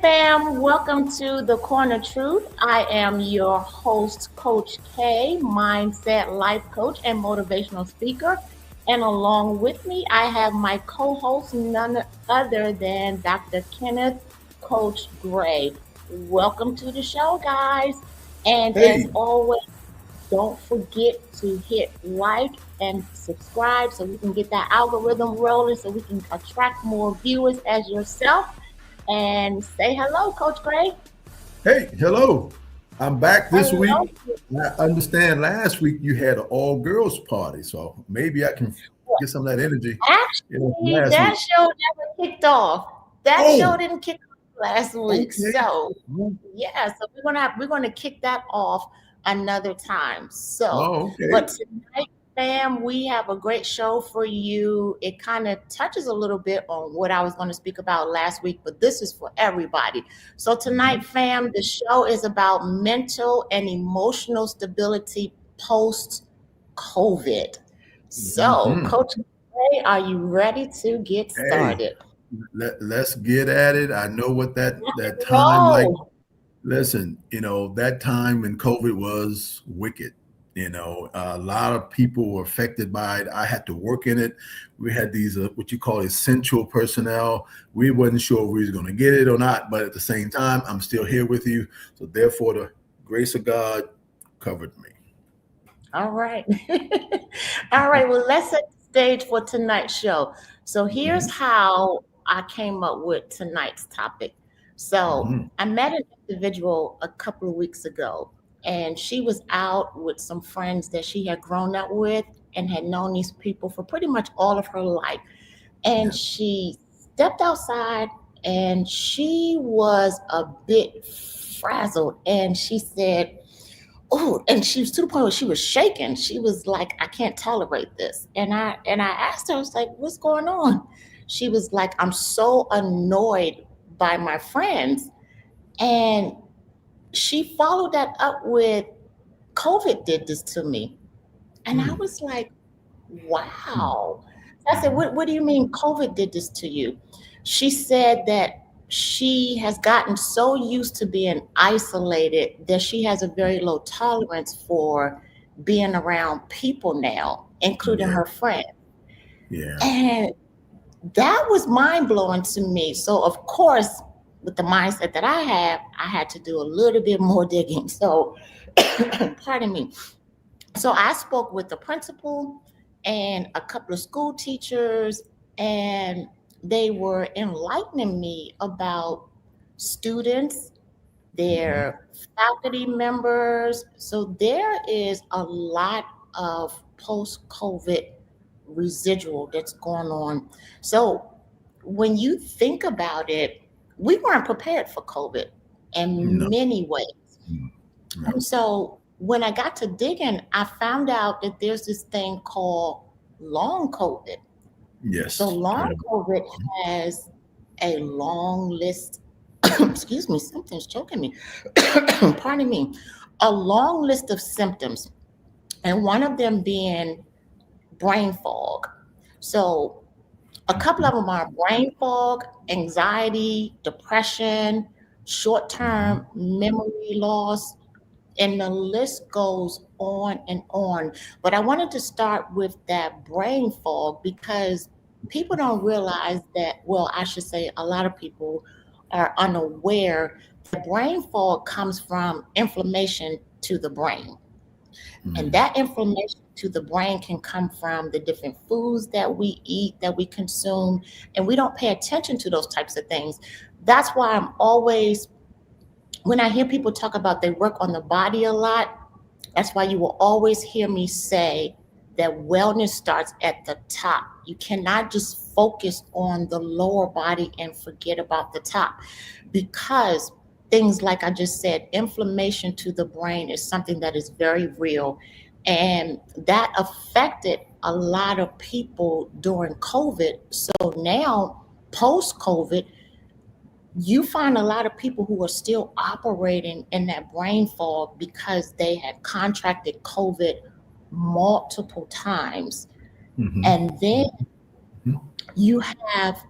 fam. Welcome to the Corner Truth. I am your host, Coach K, mindset life coach and motivational speaker. And along with me, I have my co host, none other than Dr. Kenneth Coach Gray. Welcome to the show, guys. And as Hey, always, don't forget to hit like and subscribe so we can get that algorithm rolling so we can attract more viewers as yourself. And say hello, Coach Gray. hey, hello. I'm back this Hello. week. I understand last week you had an all girls party, so maybe I can get some of that energy, from Actually, last that week. show never kicked off. That show Oh, didn't kick off last week. okay. So yeah, so we're gonna kick that off another time. So, Oh, but okay. tonight, fam, we have a great show for you. It kind of touches a little bit on what I was going to speak about last week, but this is for everybody. So tonight, Mhm. fam, the show is about mental and emotional stability post COVID. So, Mhm. Coach Gray, are you ready to get Hey, started? let's get at it. I know what that time like. Roll. Listen, that time when COVID was wicked. A lot of people were affected by it. I had to work in it. We had these, what you call essential personnel. We wasn't sure if we was going to get it or not, but at the same time, I'm still here with you. So therefore, the grace of God covered me. All right. All right. Well, let's set the stage for tonight's show. So here's Hmm. how I came up with tonight's topic. So Hmm. I met an individual a couple of weeks ago, and she was out with some friends that she had grown up with and had known these people for pretty much all of her life. And Yeah. she stepped outside and she was a bit frazzled. And she said, oh, and she was to the point where she was shaking. She was like, I can't tolerate this. And I asked her, I was like, what's going on? She was like, I'm so annoyed by my friends. And she followed that up with COVID did this to me. And I Mm. was like, Mm. wow. I said, Mhm. what do you mean COVID did this to you? She said that she has gotten so used to being isolated that she has a very low tolerance for being around people now, including Yeah. her friends. Yeah. And that was mind blowing to me. So, of course, with the mindset that I have, I had to do a little bit more digging. So, pardon me. So I spoke with the principal and a couple of school teachers, and they were enlightening me about students, Hmm. their faculty members. So there is a lot of post COVID residual that's going on. So when you think about it, we weren't prepared for COVID in No. many ways. Mm. And No. so when I got to digging, I found out that there's this thing called long COVID. So Yes. long Heard of it. COVID has a long list. Excuse me, something's choking me. Pardon me. A long list of symptoms, and one of them being brain fog. So a couple of Mhm. them are brain fog, anxiety, depression, short Mhm. term memory loss, and the list goes on and on. But I wanted to start with that brain fog because people don't realize that, well, I should say a lot of people are unaware that brain fog comes from inflammation to the brain. And Mm. that inflammation to the brain can come from the different foods that we eat, that we consume, and we don't pay attention to those types of things. That's why I'm always, when I hear people talk about they work on the body a lot, that's why you will always hear me say that wellness starts at the top. You cannot just focus on the lower body and forget about the top because things like I just said, inflammation to the brain is something that is very real. And that affected a lot of people during COVID. So now, post COVID, you find a lot of people who are still operating in that brain fog because they had contracted COVID multiple times. Mhm. And then Mhm. you have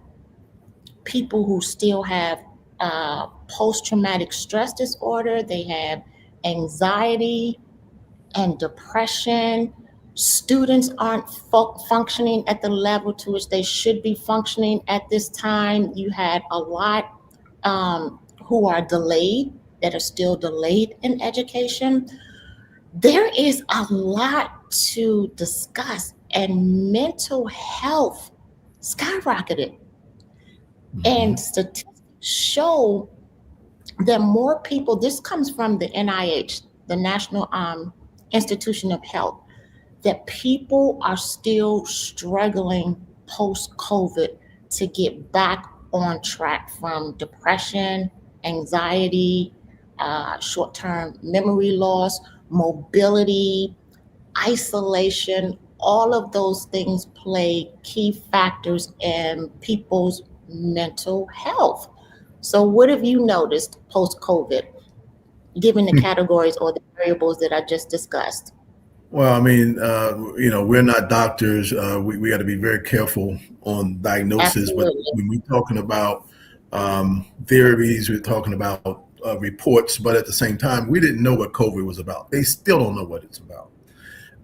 people who still have post-traumatic stress disorder. They have anxiety and depression. Students aren't functioning at the level to which they should be functioning at this time. You had a lot who are delayed, that are still delayed in education. There is a lot to discuss, and mental health skyrocketed. Mhm. And statistics show that more people, this comes from the NIH, the National Institution of Health, that people are still struggling post COVID to get back on track from depression, anxiety, short term memory loss, mobility, isolation. All of those things play key factors in people's mental health. So, what have you noticed post COVID, given the categories or the variables that I just discussed? Well, I mean, we're not doctors. We got to be very careful on diagnosis, but Absolutely. when we're talking about theories, we're talking about reports, but at the same time, we didn't know what COVID was about. They still don't know what it's about.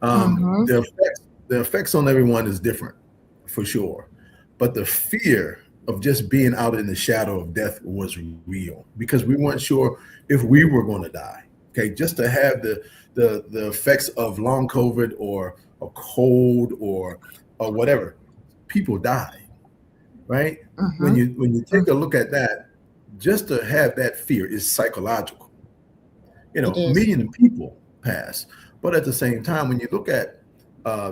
Mm-hmm. The effects on everyone is different, for sure, but the fear of just being out in the shadow of death was real because we weren't sure if we were going to die. Okay, just to have the effects of long COVID or a cold or whatever, people die, right? Mm-hmm. When you take a look at that, just to have that fear is psychological. It A is. million people pass, but at the same time, when you look at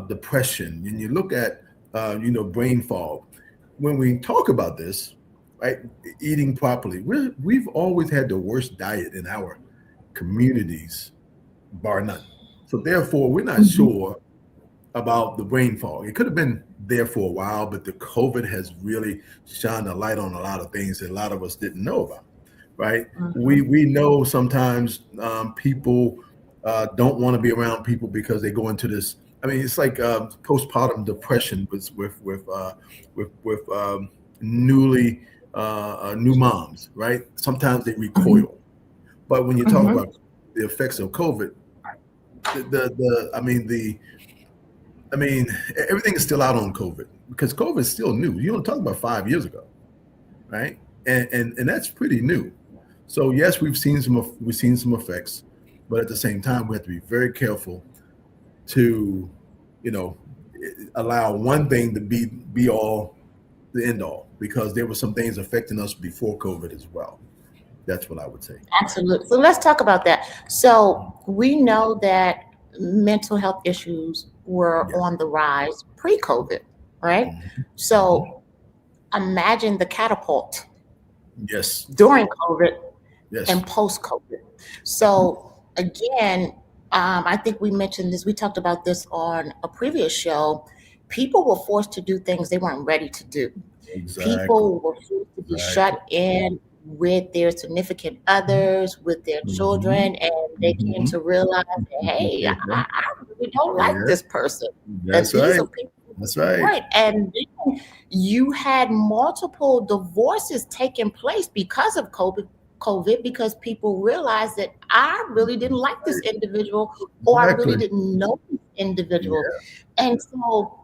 depression and you look at brain fog, when we talk about this, right, eating properly, we've always had the worst diet in our communities, bar none. So therefore, we're not Mm-hmm. sure about the brain fog. It could have been there for a while, but the COVID has really shined a light on a lot of things that a lot of us didn't know about. Right? Mm-hmm. We know sometimes people don't want to be around people because they go into this. I mean, it's like postpartum depression with newly new moms, right? Sometimes they Mm-hmm. recoil. But when you talk Mm-hmm. about the effects of COVID, the I mean, everything is still out on COVID because COVID is still new. You don't talk about 5 years ago, right? And that's pretty new. So yes, we've seen some effects, but at the same time, we have to be very careful to, you know, allow one thing to be all the end all because there were some things affecting us before COVID as well. That's what I would say. Absolutely. So let's talk about that. So we know that mental health issues were Yes. on the rise pre-COVID, right? Mhm. Mhm. So imagine the catapult Yes. during COVID Yes. and post-COVID. So again, I think we mentioned this. We talked about this on a previous show. People were forced to do things they weren't ready to do. Exactly. People were forced to be Exactly. shut in with their significant others, with their Hmm. children, and they came Hmm. to realize that, hey, I really don't like Yeah. this person. And That's these right. are people, That's right. right? And then you had multiple divorces taking place because of COVID, because people realized that I really didn't like this Right. individual, or I really Exactly. didn't know this individual. Yeah. And so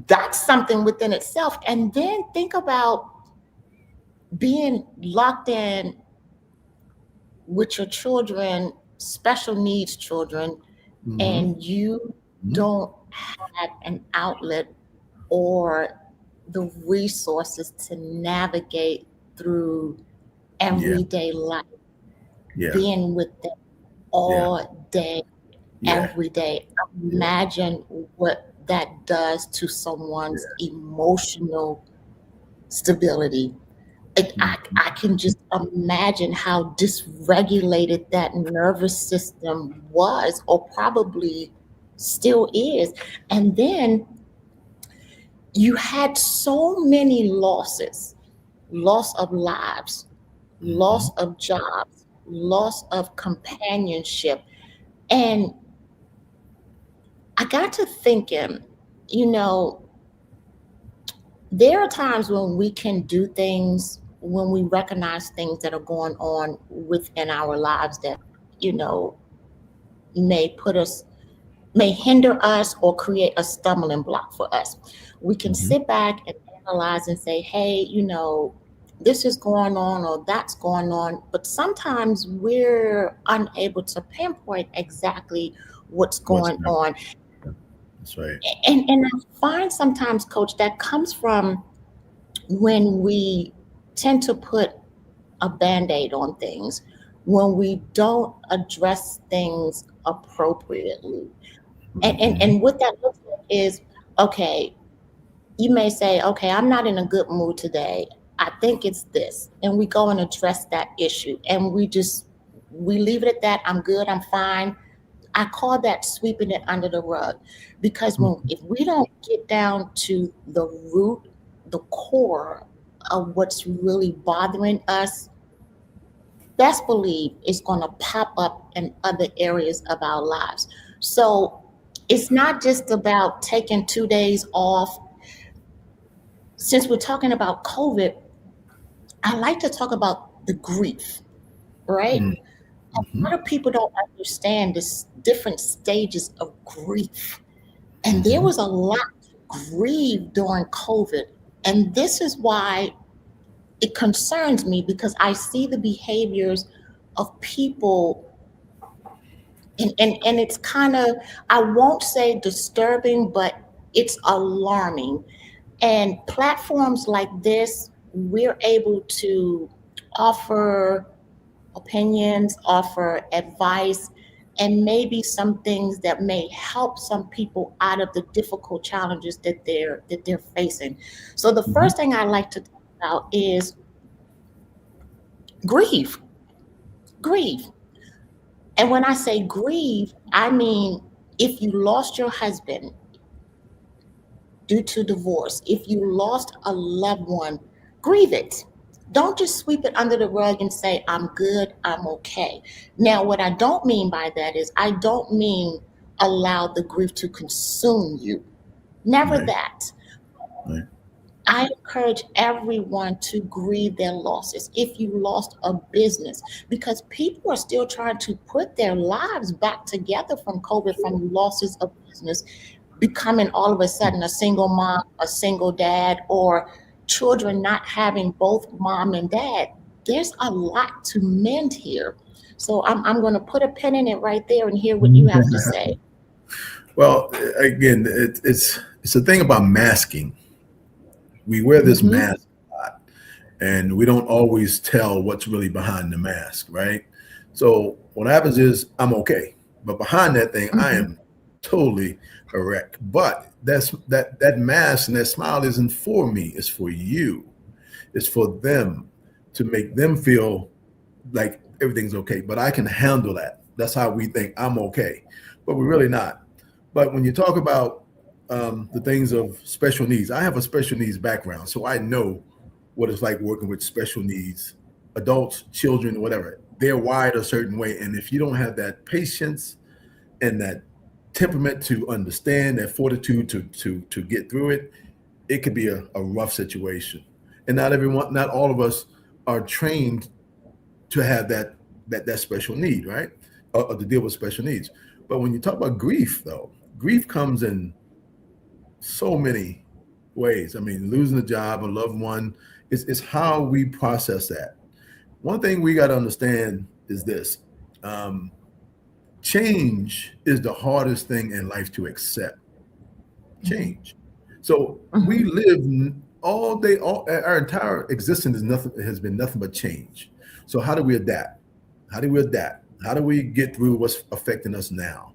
that's something within itself. And then think about being locked in with your children, special needs children, Hmm. and you don't have an outlet or the resources to navigate through Yeah. everyday life, Yeah. being with them Yeah. all day, Yeah. every day. Yeah. Imagine what that does to someone's Yeah. emotional stability. I Mhm. can just imagine how dysregulated that nervous system was, or probably still is. And then you had so many losses, loss of lives, Mhm. loss of jobs, loss of companionship. And I got to thinking, you know, there are times when we can do things when we recognize things that are going on within our lives that, you know, may put us, may hinder us or create a stumbling block for us. We can Mhm. sit back and analyze and say, hey, you know, this is going on or that's going on. But sometimes we're unable to pinpoint exactly what's What's going happening? on. That's right. And I find sometimes, coach, that comes from when we tend to put a band-aid on things, when we don't address things appropriately. Mhm. And what that looks like is, okay, you may say, okay, I'm not in a good mood today. I think it's this. And we go and address that issue. And we leave it at that. I'm good. I'm fine. I call that sweeping it under the rug, because if we don't get down to the root, the core of what's really bothering us, best believe it's going to pop up in other areas of our lives. So it's not just about taking 2 days off. Since we're talking about COVID, I like to talk about the grief, right? Mhm. A lot of people don't understand this different stages of grief. And there Mhm. was a lot to grieve during COVID. And this is why it concerns me, because I see the behaviors of people, and it's kind of, I won't say disturbing, but it's alarming. And platforms like this, we're able to offer opinions, offer advice, and maybe some things that may help some people out of the difficult challenges that they're facing. So the Mhm. first thing I like to talk about is grieve. Grieve. And when I say grieve, I mean, if you lost your husband due to divorce, if you lost a loved one, grieve it. Don't just sweep it under the rug and say, I'm good, I'm okay. Now, what I don't mean by that is, I don't mean allow the grief to consume you. Never Right. that. Right. I encourage everyone to grieve their losses. If you lost a business, because people are still trying to put their lives back together from COVID, from losses of business, becoming all of a sudden a single mom, a single dad, or children not having both mom and dad. There's a lot to mend here. So I'm going to put a pin in it right there and hear what you have to say. Well, again, it's a thing about masking. We wear this Hmm. mask a lot, and we don't always tell what's really behind the mask, right? So what happens is I'm okay, but behind that thing, I Hmm. am totally a wreck. But that mask and that smile isn't for me; it's for you. It's for them, to make them feel like everything's okay. But I can handle that. That's how we think I'm okay, but we're really not. But when you talk about the things of special needs, I have a special needs background, so I know what it's like working with special needs adults, children, whatever. They're wired a certain way, and if you don't have that patience and that temperament to understand, that fortitude to get through it, it could be a rough situation. And not everyone, not all of us are trained to have that special need, right? Or to deal with special needs. But when you talk about grief, though, grief comes in so many ways. I mean, losing a job, a loved one, is how we process that. One thing we got to understand is this: um, change is the hardest thing in life to accept. Hmm. Change. So we Hmm. live all day, all our entire existence is nothing, has been nothing but change. So how do we adapt? How do we adapt? How do we get through what's affecting us now?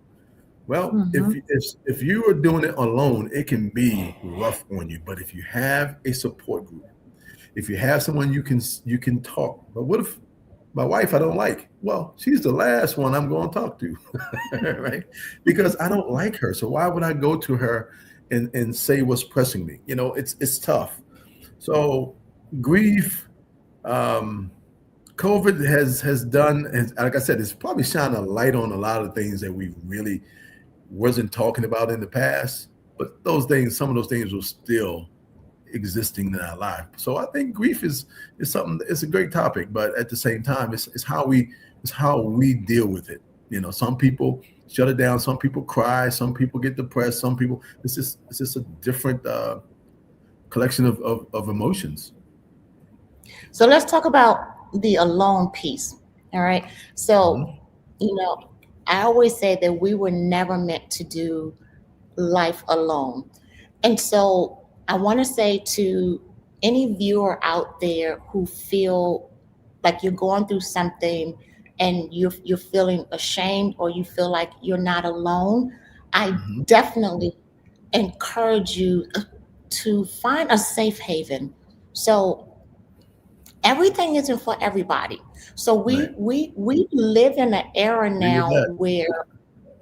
Well, Hmm. if you are doing it alone, it can be rough on you. But if you have a support group, if you have someone you can talk. But what if my wife I don't like? Well, she's the last one I'm going to talk to, right? Because I don't like her. So why would I go to her and say what's pressing me? It's tough. So grief, um, COVID has done, and like I said, it's probably shined a light on a lot of things that we really wasn't talking about in the past. But those things, some of those things will still existing in our life. So I think grief is something. It's a great topic, but at the same time, it's how we deal with it. Some people shut it down. Some people cry. Some people get depressed. Some people. It's just a different collection of emotions. So let's talk about the alone piece. All right. So, Mhm. I always say that we were never meant to do life alone. And so I want to say to any viewer out there who feel like you're going through something and you're feeling ashamed or you feel like you're not alone, I Mhm. definitely encourage you to find a safe haven. So everything isn't for everybody. So Right. we live in an era Agree with now that. where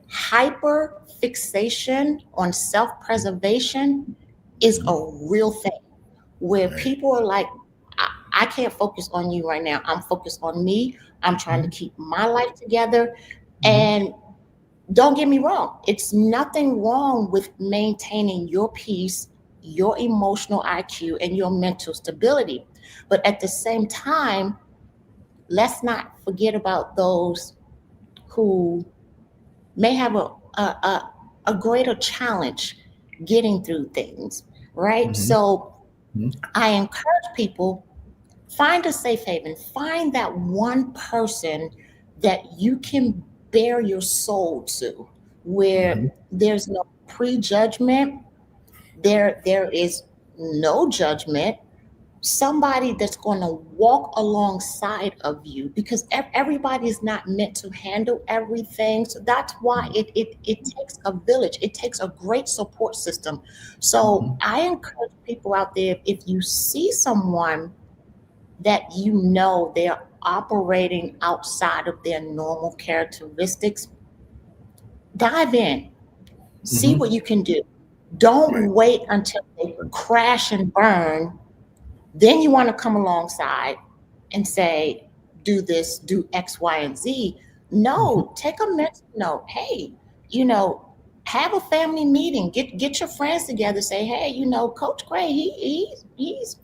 hyper fixation on self-preservation is Mhm. a real thing, where Right. people are like, I can't focus on you right now. I'm focused on me. I'm trying to Mhm. keep my life together. Mhm. And don't get me wrong, it's nothing wrong with maintaining your peace, your emotional IQ, and your mental stability. But at the same time, let's not forget about those who may have a greater challenge getting through things, right? Mhm. So Mhm. I encourage people, find a safe haven, find that one person that you can bare your soul to, Mhm. where there's no prejudgment, there is no judgment, somebody that's going to walk alongside of you, because everybody is not meant to handle everything. So that's why Right. it takes a village, it takes a great support system. So Mhm. I encourage people out there, if you see someone that they're operating outside of their normal characteristics, dive in, see what Mhm. you can do. Don't Right. wait until they Right. crash and burn. Then you want to come alongside and say, do this, do X, Y, and Z. Mhm. No, take a mental note. Hey, you know, have a family meeting. Get your friends together. Say, hey, Coach Gray, he's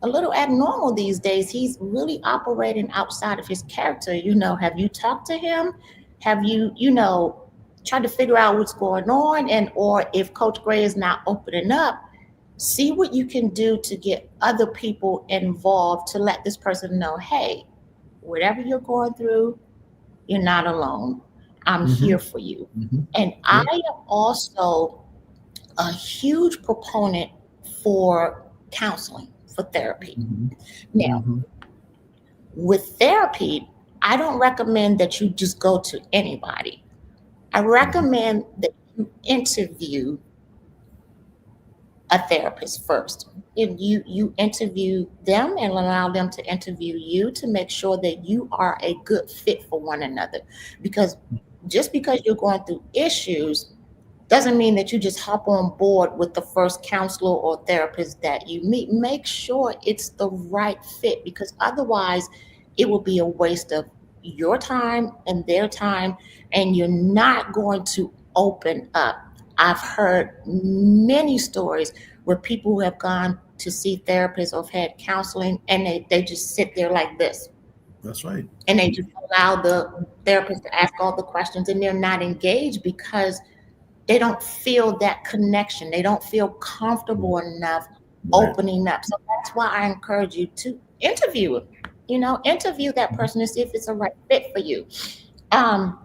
a little abnormal these days. He's really operating outside of his character. Have you talked to him? Have you, tried to figure out what's going on? And or if Coach Gray is not opening up, see what you can do to get other people involved to let this person know, hey, whatever you're going through, you're not alone. I'm here Mhm. for you. Mhm. And I Yeah. am also a huge proponent for counseling, for therapy. Mhm. Now, Mhm. with therapy, I don't recommend that you just go to anybody. I Mhm. recommend that you interview a therapist first. If you interview them and allow them to interview you to make sure that you are a good fit for one another. Because just because you're going through issues doesn't mean that you just hop on board with the first counselor or therapist that you meet. Make sure it's the right fit, because otherwise it will be a waste of your time and their time, and you're not going to open up. I've heard many stories where people who have gone to see therapists or have had counseling, and they just sit there like this, That's right. and they just allow the therapist to ask all the questions, and they're not engaged because they don't feel that connection. They don't feel comfortable enough Right. opening up. So that's why I encourage you to interview it. Interview that Mhm. person to see if it's a right fit for you. Um,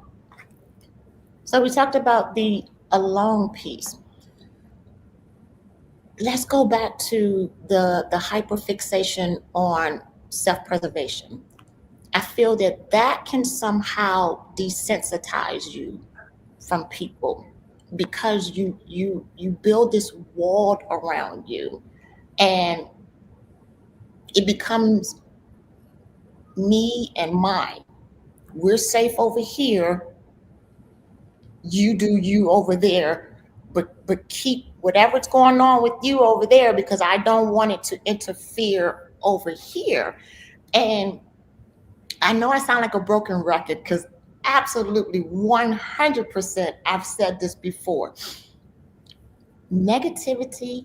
so we talked about the alone piece. Let's go back to the hyperfixation on self-preservation. I feel that that can somehow desensitize you from people, because you build this wall around you, and it becomes me and mine. We're safe over here, you do you over there, but keep whatever's going on with you over there, because I don't want it to interfere over here. And I know I sound like a broken record, because absolutely 100% I've said this before. Negativity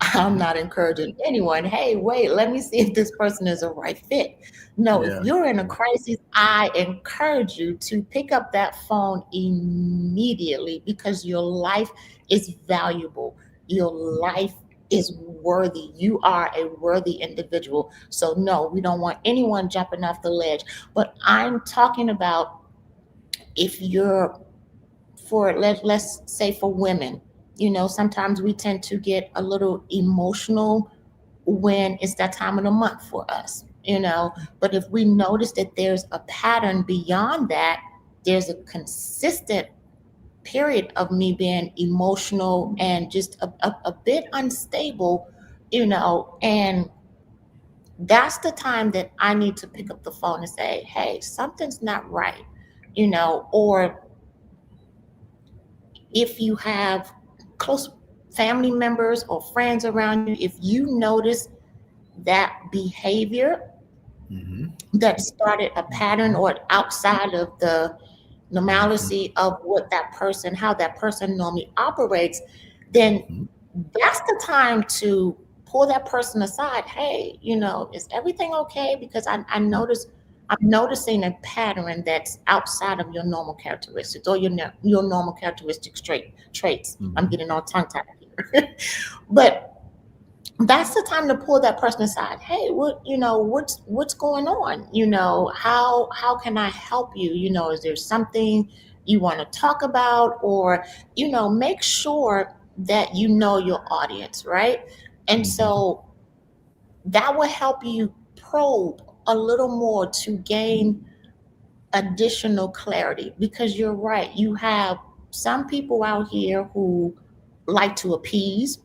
I'm not encouraging anyone, hey, wait, let me see if this person is a right fit. No, if Yeah. you're in a crisis, I encourage you to pick up that phone immediately because your life is valuable. Your life is worthy. You are a worthy individual. So, no, we don't want anyone jumping off the ledge. But I'm talking about if you're let's say for women, sometimes we tend to get a little emotional when it's that time of the month for us, but if we notice that there's a pattern beyond that, there's a consistent period of me being emotional and just a bit unstable, and that's the time that I need to pick up the phone and say, hey, something's not right, or if you have close family members or friends around you, if you notice that behavior Hmm. that started a pattern or outside of the Hmm. normalcy of how that person normally operates, then Hmm. that's the time to pull that person aside. Hey, is everything okay? Because I notice I'm noticing a pattern that's outside of your normal characteristics or your normal characteristic traits. I'm Hmm. getting all tongue tied here. But that's the time to pull that person aside. Hey, what's going on? How can I help you? Is there something you want to talk about? Or, make sure that you know your audience, right? And Hmm. so that will help you probe a little more to gain additional clarity, because you're right. You have some people out here who like to appease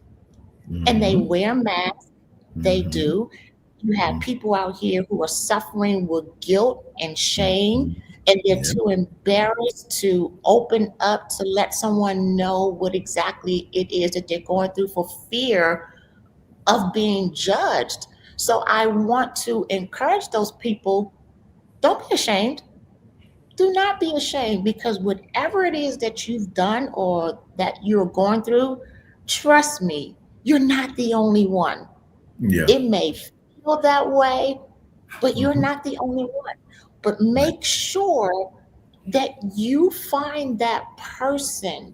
and they Hmm. wear masks. They Hmm. do. You have people out here who are suffering with guilt and shame, Hmm. and they're Yeah. too embarrassed to open up to let someone know what exactly it is that they're going through for fear of being judged. So I want to encourage those people, don't be ashamed. Do not be ashamed, because whatever it is that you've done or that you're going through, trust me, you're not the only one. Yeah. It may feel that way, but you're Hmm. not the only one. But Right. make sure that you find that person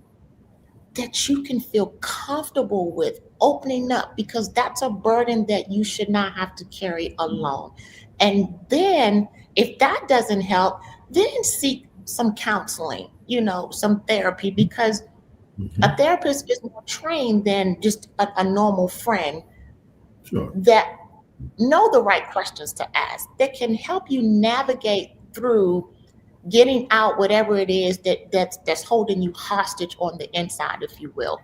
that you can feel comfortable with opening up, because that's a burden that you should not have to carry alone. And then, if that doesn't help, then seek some counseling, some therapy, because a Hmm. therapist is more trained than just a normal friend Sure. that know the right questions to ask that can help you navigate through getting out whatever it is that's holding you hostage on the inside, if you will.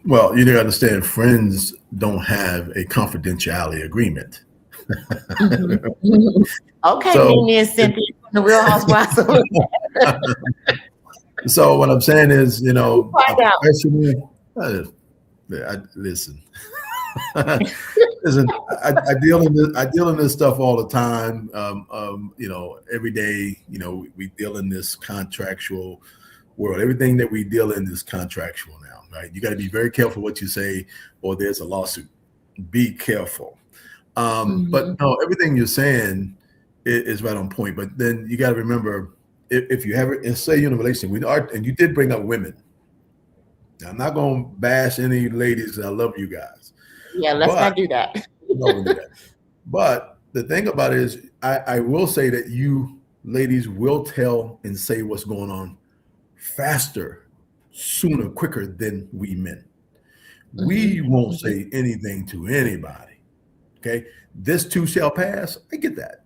Well, you gotta understand, friends don't have a confidentiality agreement. Mhm. Okay, So, Mimi and Cynthia from the Real Housewives of so what I'm saying is, a find out. professional. Listen, listen. I deal in this stuff all the time. Every day. We deal in this contractual world. Everything that we deal in is contractual now, right? You got to be very careful what you say, or there's a lawsuit. Be careful. But Mhm. no, everything you're saying is right on point. But then you got to remember, if you have it, and say you're in a relationship, and you did bring up women. Now, I'm not going to bash any ladies. I love you guys, Yeah, let's but not do that. no, we do that. But the thing about it is, I will say that you ladies will tell and say what's going on faster, sooner, quicker than we men. We Mhm. won't Mhm. say anything to anybody. Okay. This too shall pass. I get that.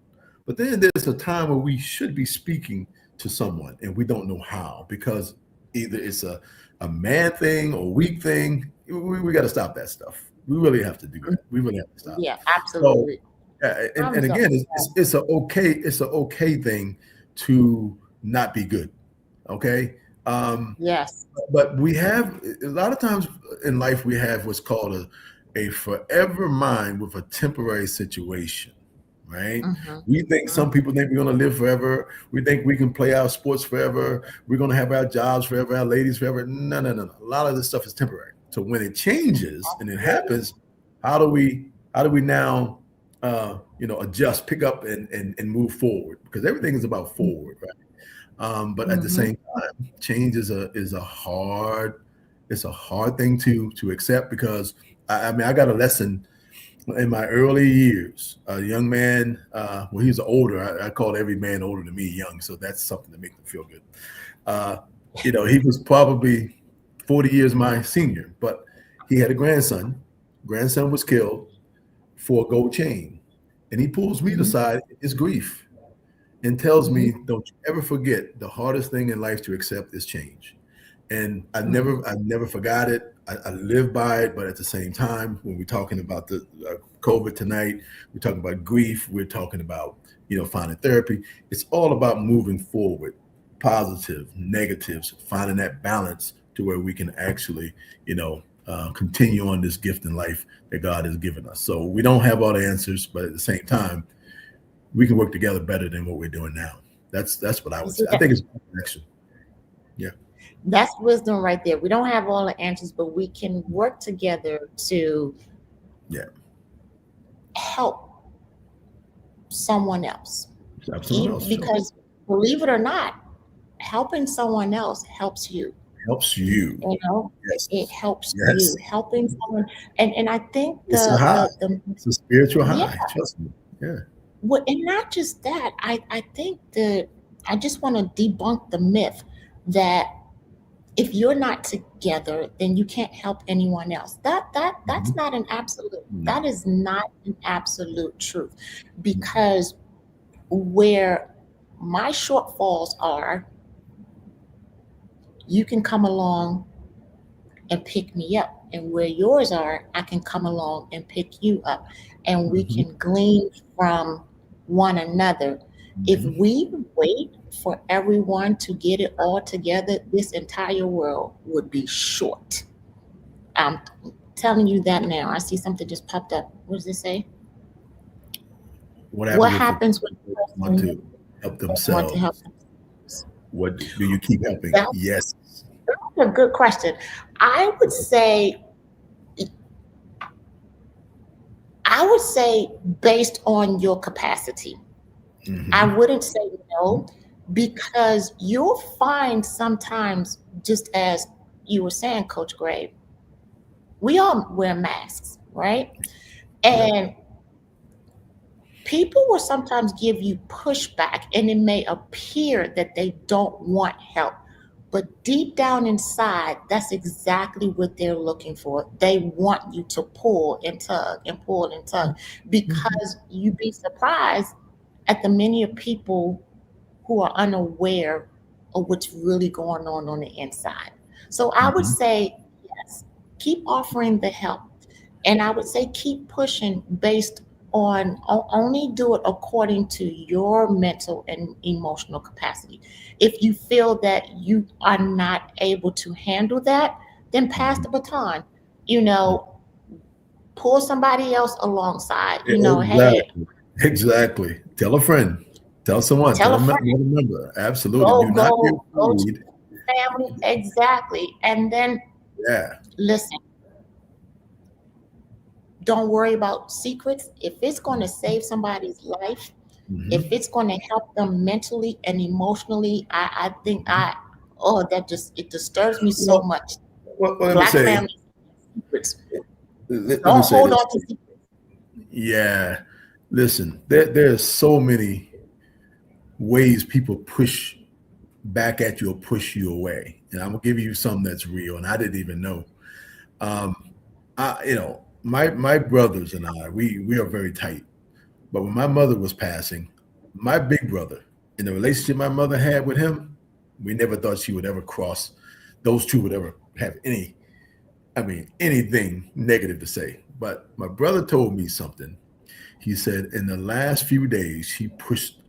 But then there's a time where we should be speaking to someone and we don't know how, because either it's a man thing or weak thing. We got to stop that stuff. We really have to do that. We really have to stop. Yeah, So, absolutely. and I'm so again, it's a okay thing to not be good. Okay. Um, yes. but we have a lot of times in life we have what's called a forever mind with a temporary situation, right? Mhm. We think, Mhm. some people think we're going to live forever. We think we can play our sports forever. We're going to have our jobs forever, our ladies forever. No, no, no, no. A lot of this stuff is temporary. So when it changes and it happens, how do we now adjust, pick up and move forward? Because everything is about forward, right? But at the Mm-hmm. same time, change is a hard thing to accept, because I mean, I got a lesson in my early years. A young man, well, he was older. I call every man older than me young, so that's something to make them feel good. Uh, he was probably 40 years my senior, but he had a grandson. Grandson was killed for a gold chain, and he pulls me Mm-hmm. aside in his grief and tells Mm-hmm. me, "Don't you ever forget, the hardest thing in life to accept is change." And I Mm-hmm. never forgot it. I live by it. But at the same time, when we're talking about the COVID tonight, we're talking about grief. We're talking about finding therapy. It's all about moving forward, positive, negatives, finding that balance to where we can actually continue on this gift in life that God has given us. So we don't have all the answers, but at the same time, we can work together better than what we're doing now. That's what I You would see say. I that? think it's a connection. Yeah. That's wisdom right there. We don't have all the answers, but we can work together to Yeah. help someone else. Have someone else. Sure. Because believe it or not, helping someone else helps you. Helps you. It Yes. helps Yes. you. Helping someone, and I think It's a high. the It's a spiritual yeah, high. Trust me. Yeah. well, and not just that. I think I just want to debunk the myth that if you're not together, then you can't help anyone else. That's Mhm. not an absolute. No. That is not an absolute truth, Mhm. because where my shortfalls are, you can come along and pick me up, and where yours are, I can come along and pick you up, and we Mhm. can glean from one another. If Mhm. we wait for everyone to get it all together, this entire world would be short. I'm telling you that now. I see something just popped up. What does it say? What What happens if the happens when people the want person to help want to help themselves? themselves? What do you keep helping? That's Yes. a good question. I would say, I would say based on your capacity. I Hmm. wouldn't say no, because you'll find sometimes, just as you were saying, Coach Gray, we all wear masks, right? Yep. And people will sometimes give you pushback, and it may appear that they don't want help. But deep down inside, that's exactly what they're looking for. They want you to pull and tug and pull and tug, Mhm. because you'd be surprised at the many of people who are unaware of what's really going on the inside. So I would Mhm. say, yes, keep offering the help. And I would say keep pushing based on only do it according to your mental and emotional capacity. If you feel that you are not able to handle that, then pass Mhm. the baton. You know, pull somebody else alongside. Hey, Exactly. Exactly. Tell a friend. Tell someone. tell Tell a a friend, member. Absolutely. go, Do not be go to afraid. family. Exactly. And then Yeah. listen, don't worry about secrets. If it's going to save somebody's life, if Hmm. it's going to help them mentally and emotionally, I think oh, that just, it disturbs me so Well, much. let me Black say. families, secrets. Let me Don't say hold this. on to secrets. Yeah. Listen. There's so many ways people push back at you or push you away, and I'm gonna give you some that's real, and I didn't even know. Um, my brothers and I, we are very tight. But when my mother was passing, my big brother, in the relationship my mother had with him, we never thought she would ever cross, those two would ever have anything negative to say. But my brother told me something. He said in the last few days, she pushed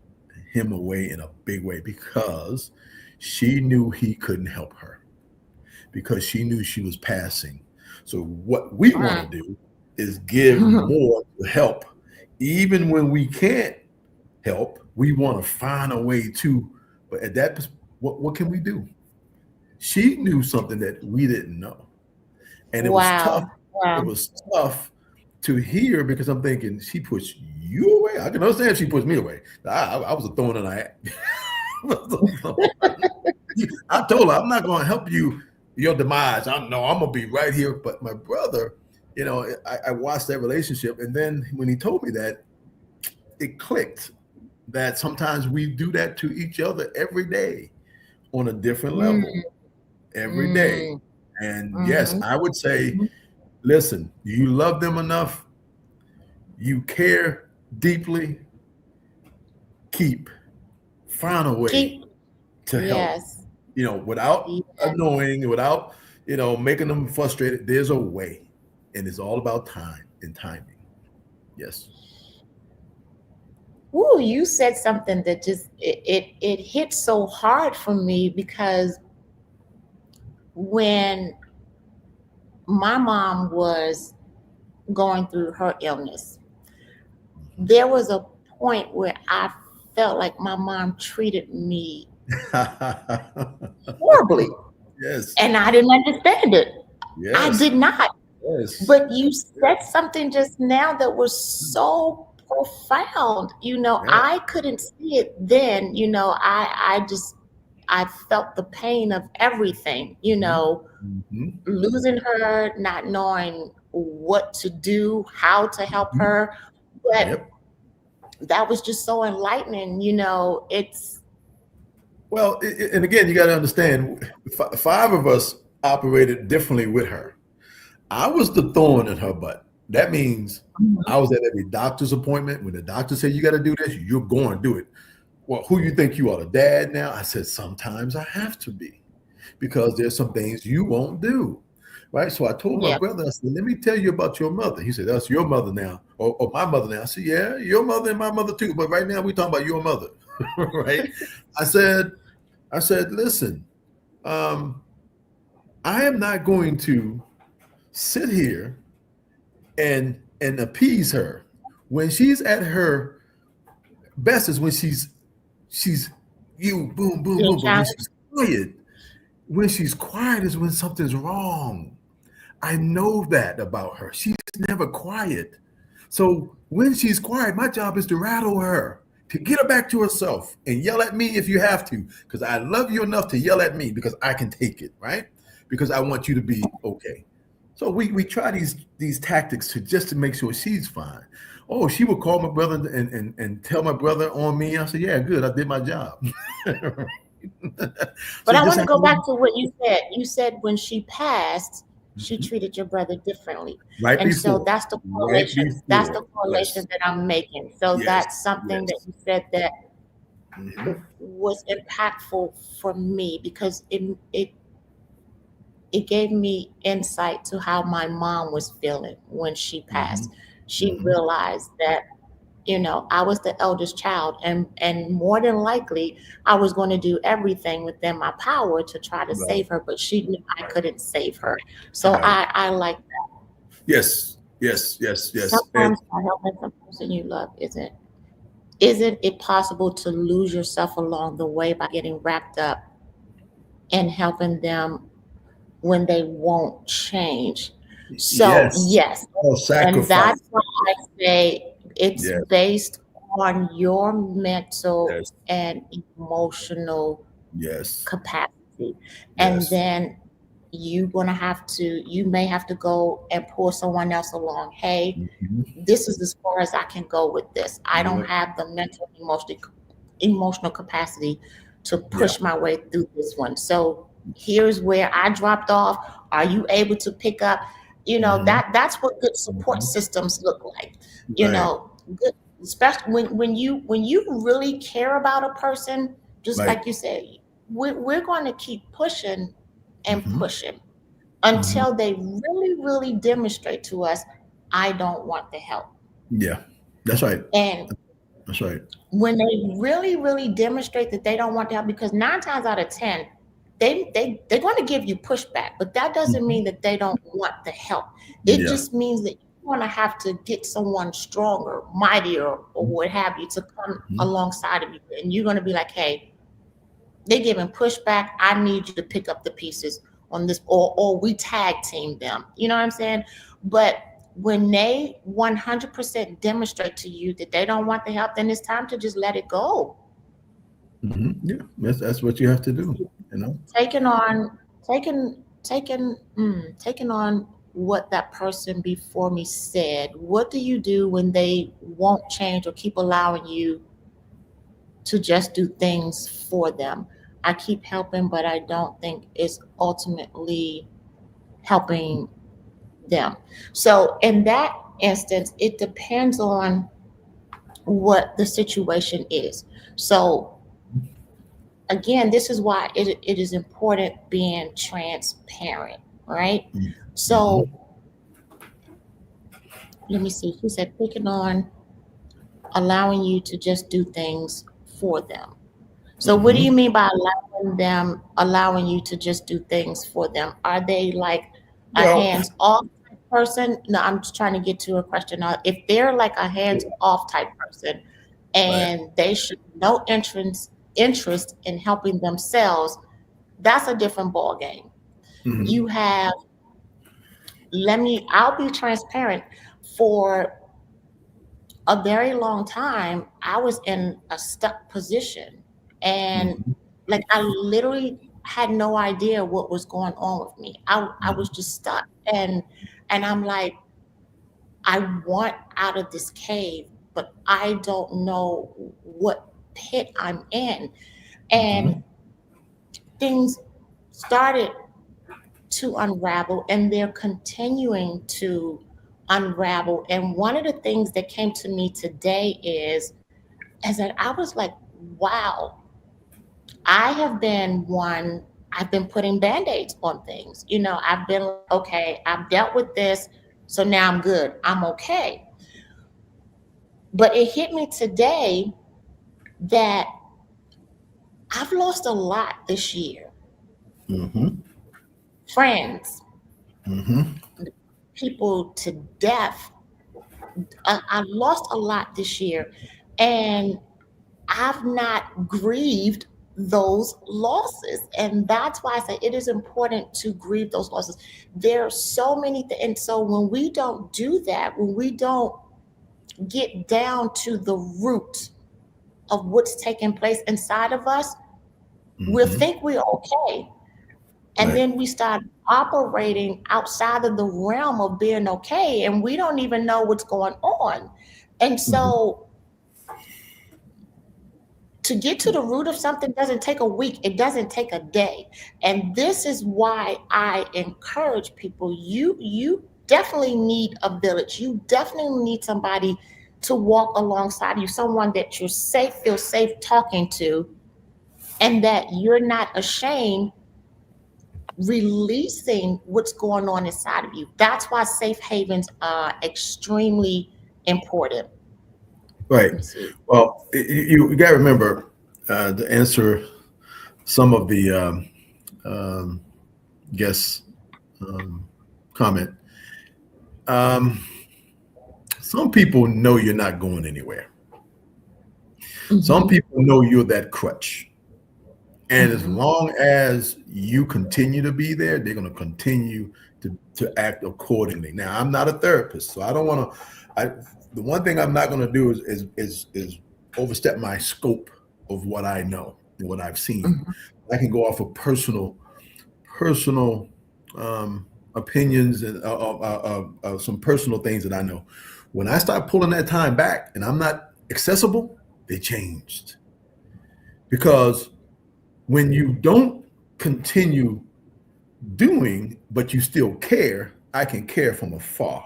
him away in a big way because she knew he couldn't help her, because she knew she was passing. So what we want to Right. do is give more to help, even when we can't help. We want to find a way to. But at what can we do? She knew something that we didn't know, And it was tough. Wow. Wow. It was tough to hear because I'm thinking she pushed you away. I can understand if she pushed me away. I was a thorn in her I told her I'm not going to help you your demise. I'm gonna be right here. But my brother, I watched that relationship, and then when he told me that, it clicked that sometimes we do that to each other every day on a different level, every day. Mm. And yes, I would say, Mhm. listen, you love them enough, you care deeply, find a way Keep. to help, Yes. without Yes. annoying, without, making them frustrated. There's a way, and it's all about time and timing. Yes. Ooh, you said something that just it hit so hard for me because when my mom was going through her illness, there was a point where I felt like my mom treated me horribly, Yes. and I didn't understand it. I Yes. did not. Yes. But you said something just now that was so profound. Yeah. I couldn't see it then. I felt the pain of everything, Mhm. losing her, not knowing what to do, how to help Mhm. her. But Yep. that was just so enlightening. It's Well, and again, you got to understand, five of us operated differently with her. I was the thorn in her butt. That means I was at every doctor's appointment. When the doctor said you got to do this, you're going to do it. Well, who you think you are, the dad now? I said, sometimes I have to be, because there's some things you won't do. Right. So I told my yeah. brother, I said, let me tell you about your mother. He said, that's your mother now, or my mother now. I said, yeah, your mother and my mother too. But right now we're talking about your mother. Right. I said, listen, I am not going to sit here and appease her. When she's at her best is when she's you boom, boom, Being boom. But when she's quiet is when something's wrong. I know that about her. She's never quiet. So when she's quiet, my job is to rattle her, to get her back to herself, and yell at me if you have to, because I love you enough to yell at me because I can take it, right? Because I want you to be okay. So we try these tactics to make sure she's fine. Oh, she would call my brother and tell my brother on me. I said, yeah, good, I did my job. So But you I just want to have go to, back to what you said. You said when she passed, she Mhm. treated your brother differently. Right And so before, that's the right correlation. That's the before, correlation yes, that I'm making. So yes, that's something that yes. you said that Mhm. was impactful for me because it gave me insight to how my mom was feeling when she Mhm. passed. She Mhm. realized that I was the eldest child, and more than likely I was going to do everything within my power to try to Right, save her, but she knew I right, couldn't save her. So right. I like Yes, yes, yes, yes. And sometimes by helping the person you love isn't it possible to lose yourself along the way by getting wrapped up and helping them when they won't change. So yes, yes, oh, and sacrifice. that's why I say it's Yes, based on your mental yes, and emotional yes, capacity. And yes. then you may have to go and pull someone else along. Hey, Mhm. this is as far as I can go with this. I don't Yep. have the mental emotional capacity to Yeah. push my way through this one. So here's where I dropped off. Are you able to pick up? Mhm. That's what good support Mhm. systems look like. Right, Good, especially when you really care about a person, just right. like you said, we're going to keep pushing and Mhm. pushing Mhm. until they really, really demonstrate to us, I don't want the help. Yeah, that's right. And That's right. when they really, really demonstrate that they don't want to help, because 9 times out of 10, they're going to give you pushback, but that doesn't Mhm. mean that they don't want the help. It Yeah. just means that you're going to have to get someone stronger, mightier, or what have you to come Mhm. alongside of you. And you're going to be like, hey, they're giving pushback. I need you to pick up the pieces on this, or we tag team them. You know what I'm saying? But when they 100% demonstrate to you that they don't want the help, then it's time to just let it go. Yeah, that's what you have to do. Taking on, taking on what that person before me said. What do you do when they won't change or keep allowing you to just do things for them? I keep helping, but I don't think it's ultimately helping them. So in that instance, it depends on what the situation is. So again, this is why it is important being transparent, right? So let me see. She said picking on allowing you to just do things for them. So what do you mean by allowing you to just do things for them? Are they like a Well, hands-off type person? No, I'm just trying to get to a question. If they're like a hands-off type person right. and they show no interest in helping themselves, that's a different ball game. You have, I'll be transparent. For a very long time, I was in a stuck position, and like I literally had no idea what was going on with me. I was just stuck, and I'm like, I want out of this cave, but I don't know what pit I'm in. And things started to unravel, and they're continuing to unravel. And one of the things that came to me today is that I was like, wow, I've been putting band-aids on things. I've been like, okay, I've dealt with this, so now I'm good. I'm okay. But it hit me today that I've lost a lot this year. Friends, people to death. I've lost a lot this year, and I've not grieved those losses. And that's why I say it is important to grieve those losses. There are so many things. And so when we don't do that, when we don't get down to the root of what's taking place inside of us, we'll think we're okay. And then we start operating outside of the realm of being okay, and we don't even know what's going on. And so to get to the root of something doesn't take a week, it doesn't take a day. And this is why I encourage people, you definitely need a village. You definitely need somebody to walk alongside you, someone that you're feel safe talking to, and that you're not ashamed releasing what's going on inside of you. That's why safe havens are extremely important. Right. Well, you got to remember to answer some of the guest comment. Some people know you're not going anywhere. Some people know you're that crutch. And as long as you continue to be there, they're going to continue to act accordingly. Now, I'm not a therapist, so I don't want to. The one thing I'm not going to do is overstep my scope of what I know and what I've seen. I can go off of personal opinions and some personal things that I know. When I start pulling that time back and I'm not accessible, they changed. Because when you don't continue doing, but you still care, I can care from afar.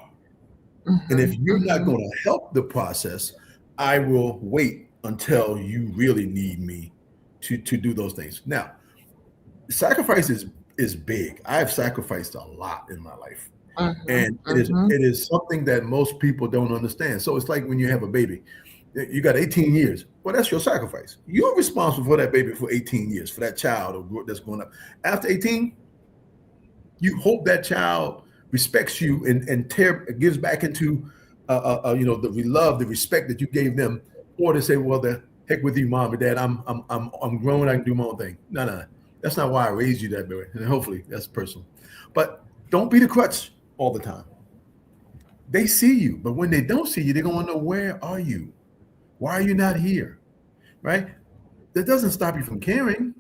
And if you're not going to help the process, I will wait until you really need me to do those things. Now, sacrifice is big. I've sacrificed a lot in my life. And it is something that most people don't understand. So it's like when you have a baby, you got 18 years. Well, that's your sacrifice. You're responsible for that baby for 18 years, for that child that's growing up. After 18, you hope that child respects you and gives back into the love, the respect that you gave them, or to say, well, the heck with you, mom and dad. I'm grown. I can do my own thing. No. That's not why I raised you that way. And hopefully that's personal. But don't be the crutch all the time. They see you, but when they don't see you, they're going to know, where are you? Why are you not here? Right? That doesn't stop you from caring.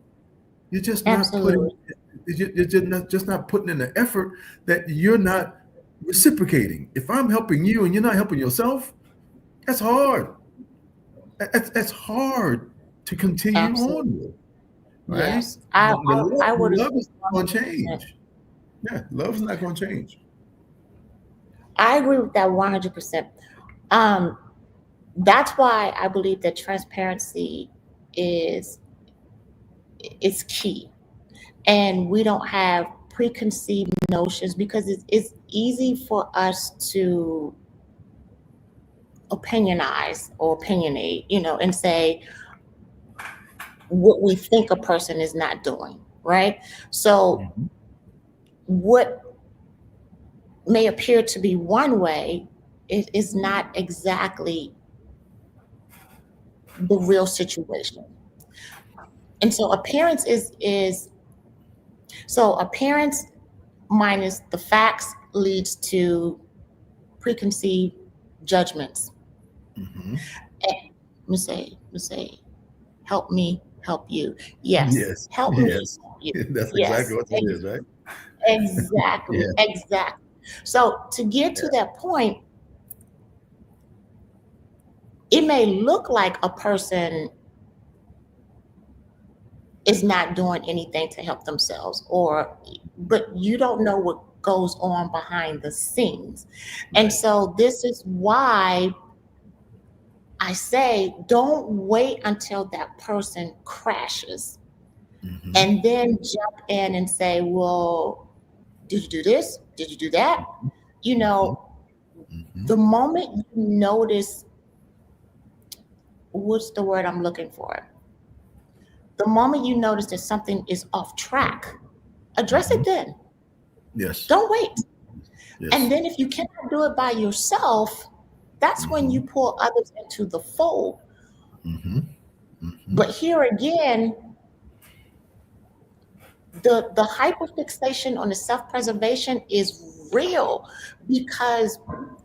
You're just not putting. Absolutely. You're just not putting in the effort that you're not reciprocating. If I'm helping you and you're not helping yourself, that's hard. That's hard to continue Absolutely. on with, right? Yes. I The would love agree is not going to 100%. change. Yeah, love is not going to change. I agree with that 100%. Um, that's why I believe that transparency is is key, and we don't have preconceived notions, because it's easy for us to opinionize or opinionate, and say what we think a person is not doing, right? So Mhm. what may appear to be one way is not exactly the real situation. And so appearance minus the facts leads to preconceived judgments. Mhm. And let me say, help me help you. Yes, Yes, help me yes. help you. That's exactly Yes, what it is, right? exactly, Yeah, exactly. So to get yeah. to that point, it may look like a person is not doing anything to help themselves, but you don't know what goes on behind the scenes. And Right. so this is why I say, don't wait until that person crashes Mhm. and then jump in and say, well, did you do this? Did you do that? You Mhm. know, Mhm. the moment you notice, what's the word I'm looking for? The moment you notice that something is off track, address it Mhm. then. Yes. Don't wait. And Yes. then if you cannot do it by yourself, that's when you Mhm. pull others into the fold. Mhm. Mhm. But here again, the hyperfixation on the self-preservation is real, because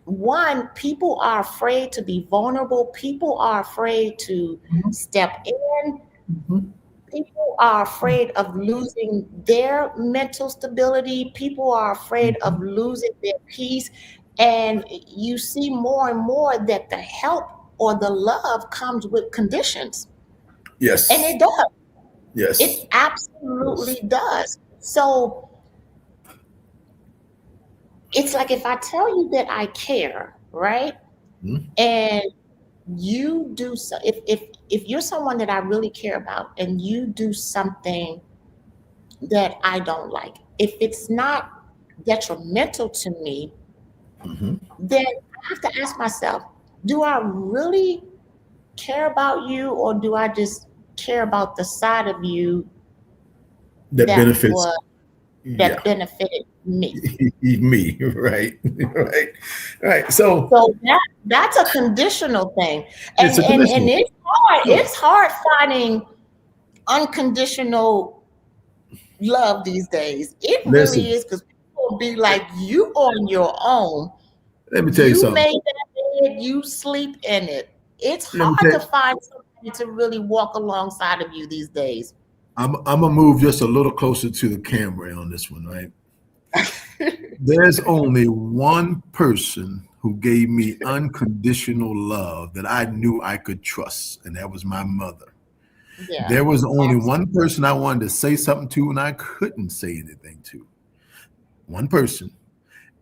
one, people are afraid to be vulnerable, people are afraid to Mhm. step in, Mhm. people are afraid of losing their mental stability, people are afraid of Mhm. losing their peace, and you see more and more that the help or the love comes with conditions, and Yes. it does. Yes. It absolutely Yes. does. So it's like, if I tell you that I care, right? Mhm. And you do so, if you're someone that I really care about and you do something that I don't like, if it's not detrimental to me, Mhm. then I have to ask myself, do I really care about you, or do I just care about the side of you That that benefits. was Yeah. that benefited me? Me. Right. Right. Right. So So that's a conditional thing. it's And a and and conditional. it's hard. Sure. It's hard finding unconditional love these days. It really Listen. is, because people will be like, you on your own. Let me tell you You something. made that bed, you sleep in it. It's Let me hard tell to find somebody to really walk alongside of you these days. I'm gonna move just a little closer to the camera on this one, right? There's only one person who gave me unconditional love that I knew I could trust, and that was my mother. Yeah, There was only absolutely. one person I wanted to say something to, and I couldn't say anything to. One person.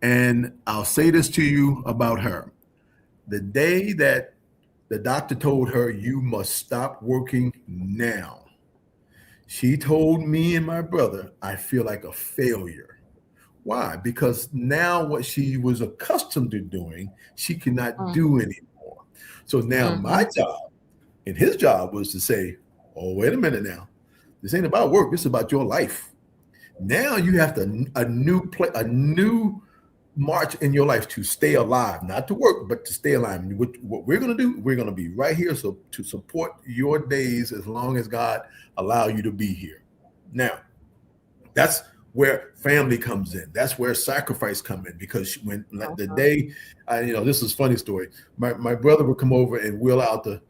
And I'll say this to you about her. The day that the doctor told her, you must stop working now, she told me and my brother, I feel like a failure. Why? Because now what she was accustomed to doing, she cannot do anymore. So now my Mm-hmm. job and his job was to say, oh, wait a minute now. This ain't about work. This is about your life. Now you have to a new march in your life to stay alive, not to work, but to stay alive. And what we're going to do, we're going to be right here so to support your days as long as God allow you to be here. Now, that's where family comes in. That's where sacrifice come in, because when like the day, this is a funny story. My brother would come over and wheel out the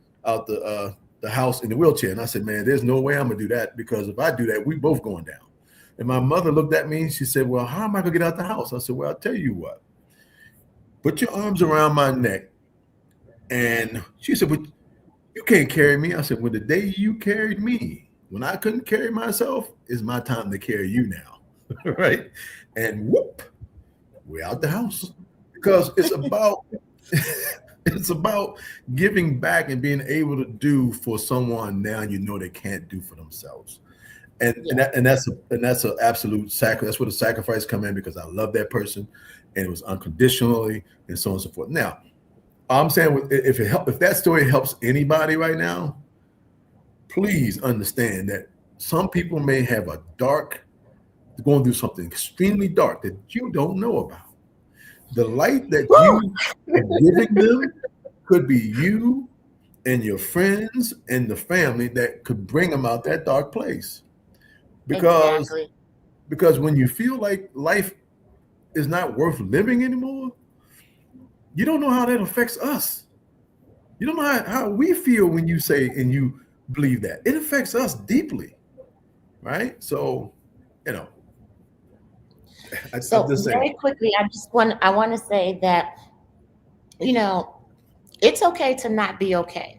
house in the wheelchair, and I said, man, there's no way I'm gonna do that, because if I do that, we both going down. And my mother looked at me and she said, well, how am I gonna get out the house? I said, well, I'll tell you what. Put your arms around my neck. And she said, but you can't carry me. I said, well, the day you carried me, when I couldn't carry myself, is my time to carry you now. Right? And whoop, we're out the house. Because it's about giving back and being able to do for someone now they can't do for themselves. And that's an absolute sacrifice. That's where the sacrifice come in, because I love that person and it was unconditionally, and so on and so forth. Now, I'm saying, if that story helps anybody right now, please understand that some people may have going through something extremely dark that you don't know about. The light that you are giving them could be you and your friends and the family that could bring them out that dark place. Because when you feel like life is not worth living anymore, you don't know how that affects us. You don't know how we feel when you say and you believe that. It affects us deeply, right? So, very quickly, I want to say that, it's okay to not be okay.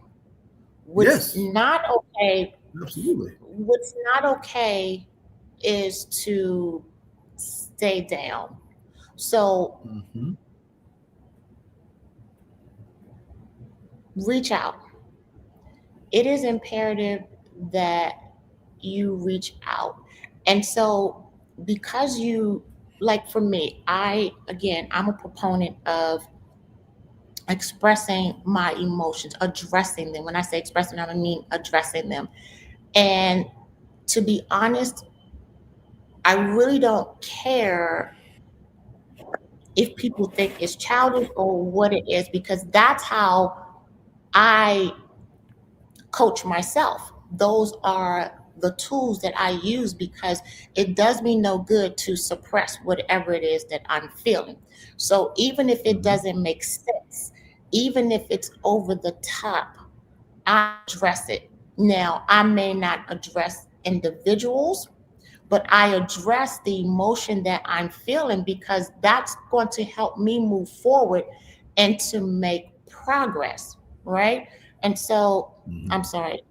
What's not okay? Absolutely. What's not okay is to stay down. So reach out. It is imperative that you reach out. And so, because like for me, I'm a proponent of expressing my emotions, addressing them. When I say expressing them, I mean addressing them. And to be honest, I really don't care if people think it's childish or what it is, because that's how I coach myself. Those are the tools that I use, because it does me no good to suppress whatever it is that I'm feeling. So even if it doesn't make sense, even if it's over the top, I address it. Now, I may not address individuals, but I address the emotion that I'm feeling, because that's going to help me move forward and to make progress, right? And so, I'm sorry,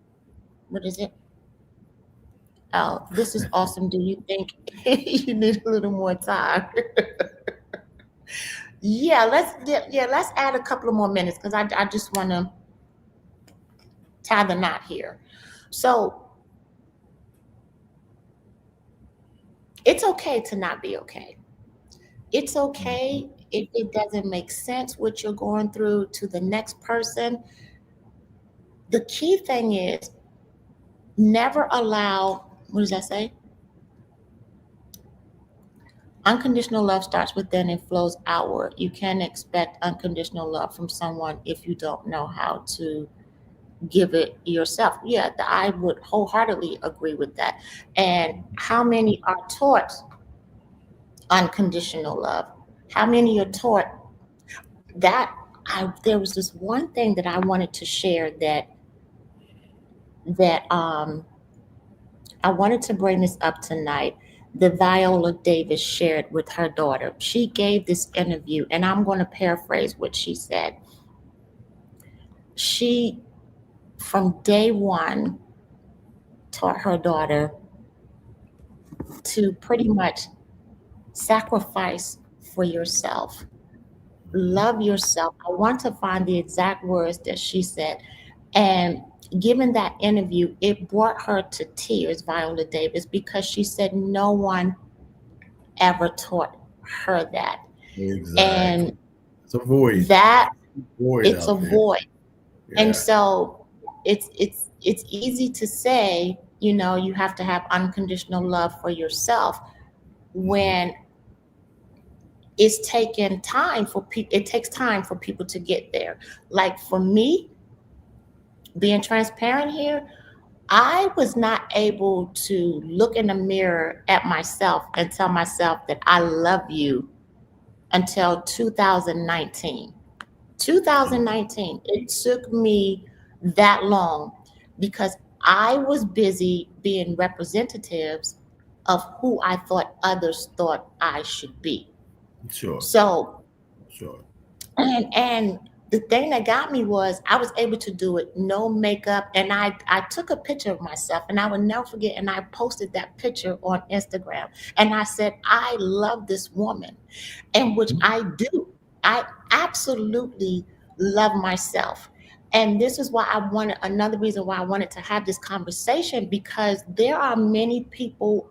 what is it? Oh, this is awesome. Do you think you need a little more time? Let's add a couple of more minutes, because I just want to tie the knot here. So it's okay to not be okay. It's okay if it doesn't make sense what you're going through to the next person. The key thing is never allow, what does that say? Unconditional love starts within and flows outward. You can't expect unconditional love from someone if you don't know how to give it yourself. Yeah, I would wholeheartedly agree with that. And how many are taught unconditional love? How many are taught that? There was this one thing that I wanted to share that I wanted to bring this up tonight. That Viola Davis shared with her daughter. She gave this interview, and I'm going to paraphrase what she said. She, from day one, taught her daughter to pretty much sacrifice for yourself, love yourself. I want to find the exact words that she said. And given that interview, it brought her to tears, Viola Davis, because she said no one ever taught her that. Exactly. And it's a void. It's a void. Yeah. And so it's easy to say, you have to have unconditional love for yourself, when it's taken time for people. It takes time for people to get there. Like for me, being transparent here, I was not able to look in the mirror at myself and tell myself that I love you until 2019. 2019. It took me that long because I was busy being representatives of who I thought others thought I should be. Sure, So, sure. and the thing that got me was I was able to do it no makeup, and I took a picture of myself, and I will never forget, and I posted that picture on Instagram, and I said I love this woman, and which Mhm. I do. I absolutely love myself. And this is why I wanted, another reason why I wanted to have this conversation, because there are many people,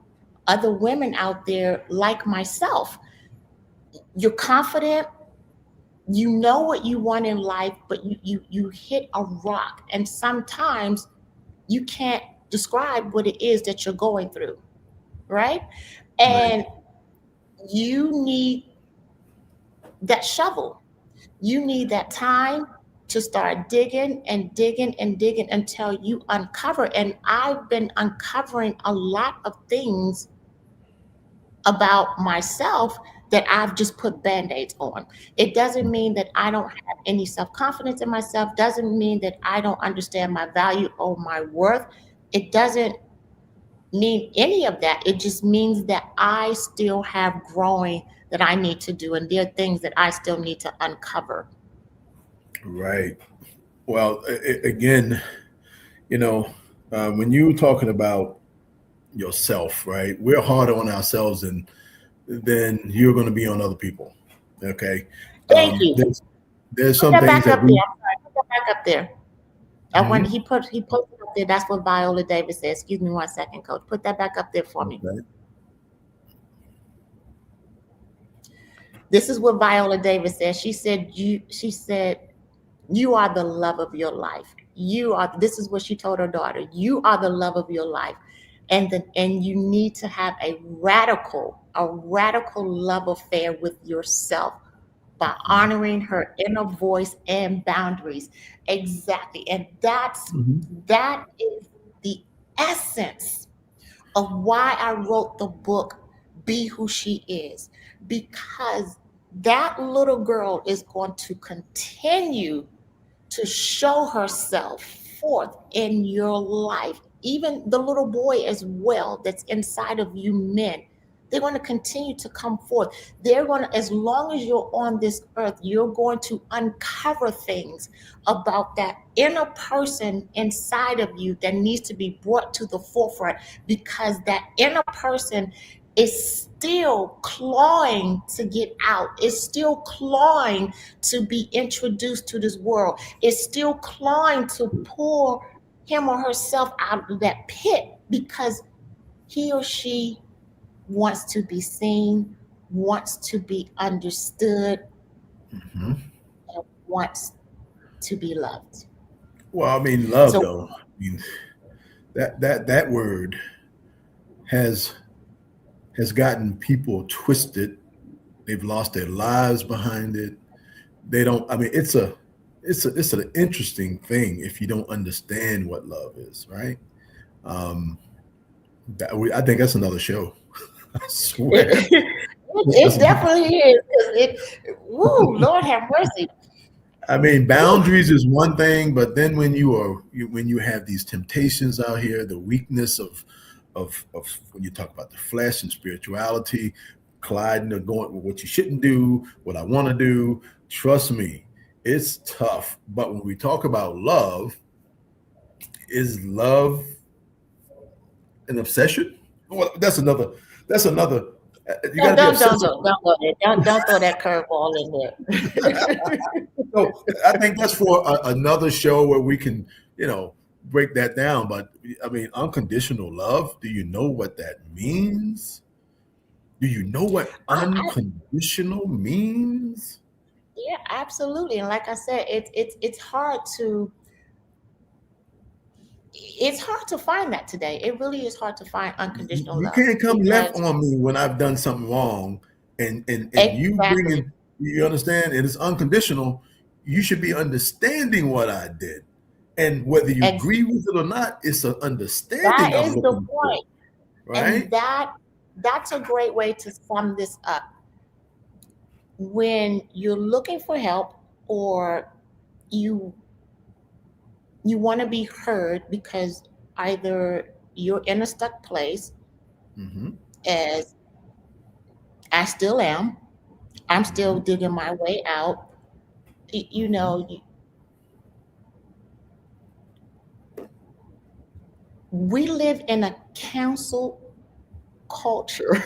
other women out there like myself. You're confident, you know what you want in life, but you hit a rock, and sometimes you can't describe what it is that you're going through, right? Right. And you need that shovel. You need that time to start digging and digging and digging until you uncover. And I've been uncovering a lot of things about myself that I've just put band-aids on. It doesn't mean that I don't have any self-confidence in myself, doesn't mean that I don't understand my value or my worth. It doesn't mean any of that. It just means that I still have growing that I need to do, and there are things that I still need to uncover. Right. Well, again, you know, when you were talking about yourself, right? We're harder on ourselves than you're going to be on other people. Okay. Thank you. There's Put some that things back that up there. we. I'm sorry. Put that back up there. I want Mhm. he posted up there. That's what Viola Davis said. Excuse me one second, coach. Put that back up there for me. Okay. This is what Viola Davis said. She said you are the love of your life. You are, this is what she told her daughter. You are the love of your life. And you need to have a radical love affair with yourself by Mhm. honoring her inner voice and boundaries. Exactly. And Mhm. that is the essence of why I wrote the book Be Who She Is, because that little girl is going to continue to show herself forth in your life. Even the little boy as well that's inside of you men, they're going to continue to come forth. They're going to, as long as you're on this earth, you're going to uncover things about that inner person inside of you that needs to be brought to the forefront, because that inner person is still clawing to get out, is still clawing to be introduced to this world, is still clawing to pull him or herself out of that pit, because he or she wants to be seen, wants to be understood, Mhm. and wants to be loved. Well, I mean, love So though. I mean, that word has has gotten people twisted. They've lost their lives behind it. They don't. I mean, it's an interesting thing if you don't understand what love is, right? Um, I think that's another show. I swear. it, it definitely is. 'Cause woo, Lord have mercy. I mean, Woo. boundaries is one thing, but then when you have these temptations out here, the weakness of when you talk about the flesh and spirituality, colliding or going with what you shouldn't do, what I want to do. Trust me, it's tough. But when we talk about love, is love an obsession? Well, that's another. That's another. You got to be obsessive. Don't go there. Don't throw that curveball in there. So I think that's for another show where we can, break that down. But I mean, unconditional love. Do you know what that means? Do you know what I, unconditional means? yeah, absolutely. And like I said, it's hard to find that today. It really is hard to find unconditional You love can't come left because on me when I've done something wrong, and you exactly. bringing, you understand, and it's unconditional. You should be understanding what I did. And whether you Ex- agree with it or not, it's an understanding that I'm is the looking for, point. And right? that's a great way to sum this up. When you're looking for help, or you you want to be heard, because either you're in a stuck place, Hmm. as I still am, I'm still Hmm. digging my way out. You Hmm. know, we live in a council culture,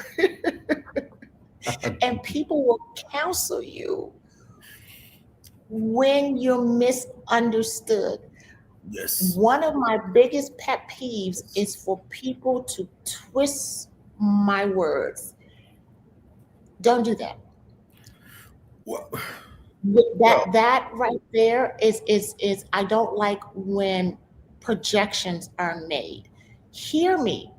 and people will counsel you when you're misunderstood. Yes. One of my biggest pet peeves is for people to twist my words. Don't do that. Well, well, That right there is I don't like when projections are made. Hear me.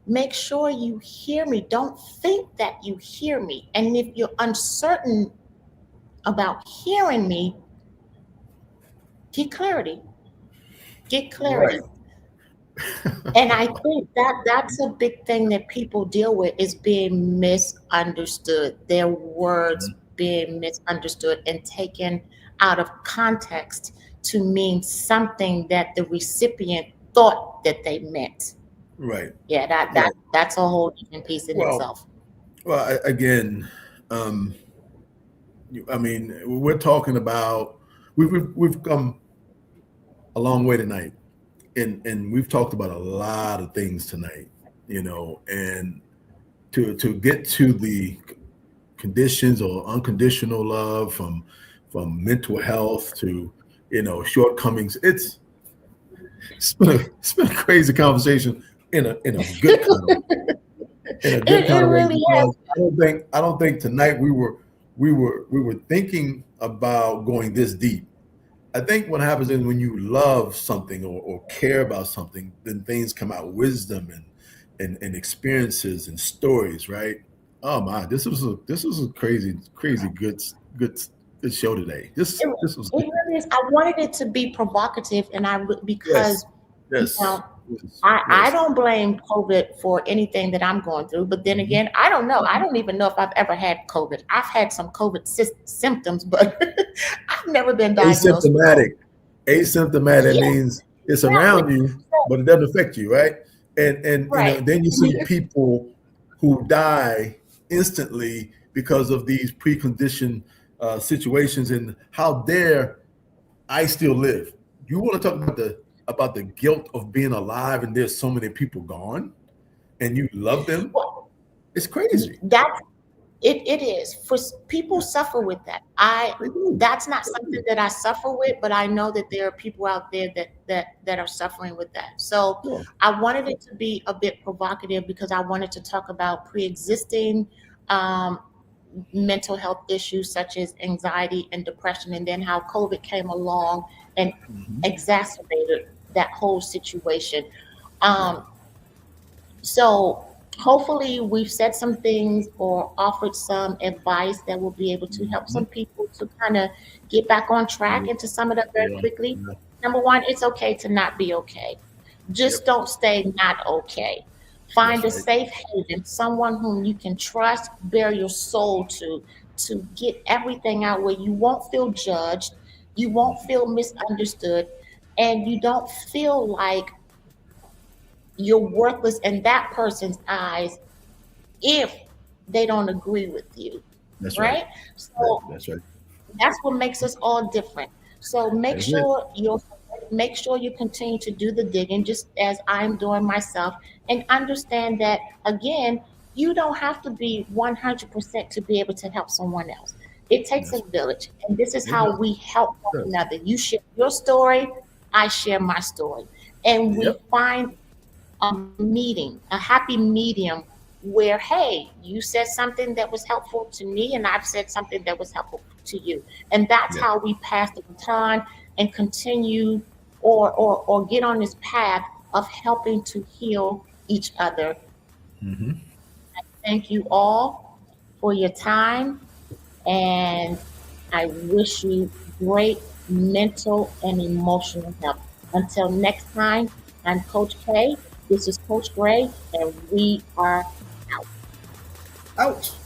Make sure you hear me. Don't think that you hear me. And if you're uncertain about hearing me, get clarity. Get right. clarity. And I think that that's a big thing that people deal with, is being misunderstood. Their words being misunderstood and taken out of context to mean something that the recipient thought that they meant. Right. Yeah, Right. that's a whole different piece in Well, itself. again, um, I mean, we're talking about we've come a long way tonight, and we've talked about a lot of things tonight, and to get to the conditions or unconditional love, from mental health to shortcomings. It's been a crazy conversation in a good kind of It way, really is. because I don't think tonight we were thinking about going this deep. I think what happens is when you love something, or care about something, then things come out, wisdom and experiences and stories, right? Oh my, this was a crazy good show today. This It, this was it really is. I wanted it to be provocative, and yes, because you yes, know yes, I yes. don't blame COVID for anything that I'm going through, but then Mhm. again, I don't know. I don't even know if I've ever had COVID. I've had some COVID symptoms, but I've never been diagnosed with COVID. Asymptomatic. Asymptomatic Yeah, means it's exactly. around you, So, but it doesn't affect you, right? And right. then you see people who die instantly because of these preconditioned situations, and how dare I still live. You want to talk about the guilt of being alive, and there's so many people gone, and you love them? Well, It's crazy. that's it is. People suffer with that. They do. That's not They something do. that I suffer with, but I know that there are people out there that are suffering with that. So Sure. I wanted it to be a bit provocative, because I wanted to talk about pre-existing um, mental health issues such as anxiety and depression, and then how COVID came along and Mhm. exacerbated that whole situation. Yeah. Um, so hopefully we've said some things or offered some advice that will be able to help Mhm. some people to kind of get back on track. Yeah. And to sum it up very Yeah. quickly, Yeah. number one, it's okay to not be okay. Just Yep. don't stay not okay. That's Find a right. safe haven, someone whom you can trust, bare your soul to get everything out, where you won't feel judged, you won't feel misunderstood, and you don't feel like you're worthless in that person's eyes if they don't agree with you, That's right. right? So That's right. that's what makes us all different. So That's it. make sure you continue to do the digging, just as I'm doing myself, and understand that, again, you don't have to be 100% to be able to help someone else. It takes a That's village, and this is it. how we help one Does. another. You share your story, I share my story, and we Yep. find a happy medium, where, hey, you said something that was helpful to me, and I've said something that was helpful to you. And that's Yeah. how we pass the baton and continue, or get on this path of helping to heal each other. Hmm. Thank you all for your time, and I wish you great mental and emotional health. Until next time, I'm Coach K. This is Coach Gray, and we are out. Out.